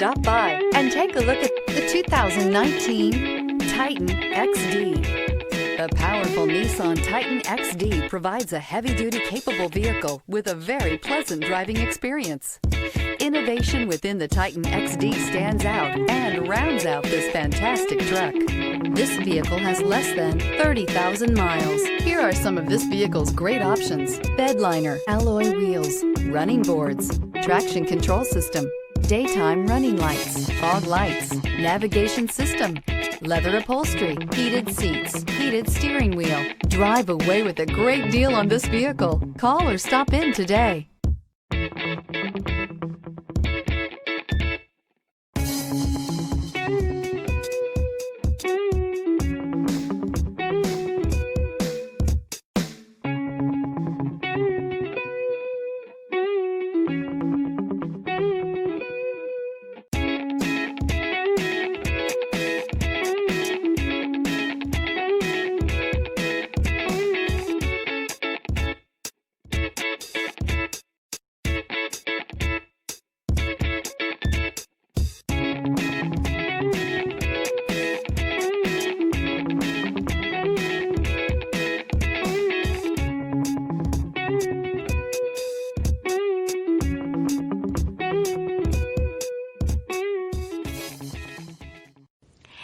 Stop by and take a look at the 2019 Titan XD. The powerful Nissan Titan XD provides a heavy-duty capable vehicle with a very pleasant driving experience. Innovation within the Titan XD stands out and rounds out this fantastic truck. This vehicle has less than 30,000 miles. Here are some of this vehicle's great options: bed liner, alloy wheels, running boards, traction control system, daytime running lights, fog lights, navigation system, leather upholstery, heated seats, heated steering wheel. Drive away with a great deal on this vehicle. Call or stop in today.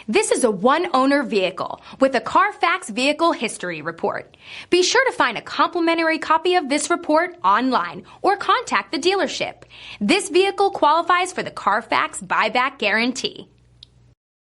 This is a one-owner vehicle with a Carfax Vehicle History Report. Be sure to find a complimentary copy of this report online or contact the dealership. This vehicle qualifies for the Carfax Buyback Guarantee.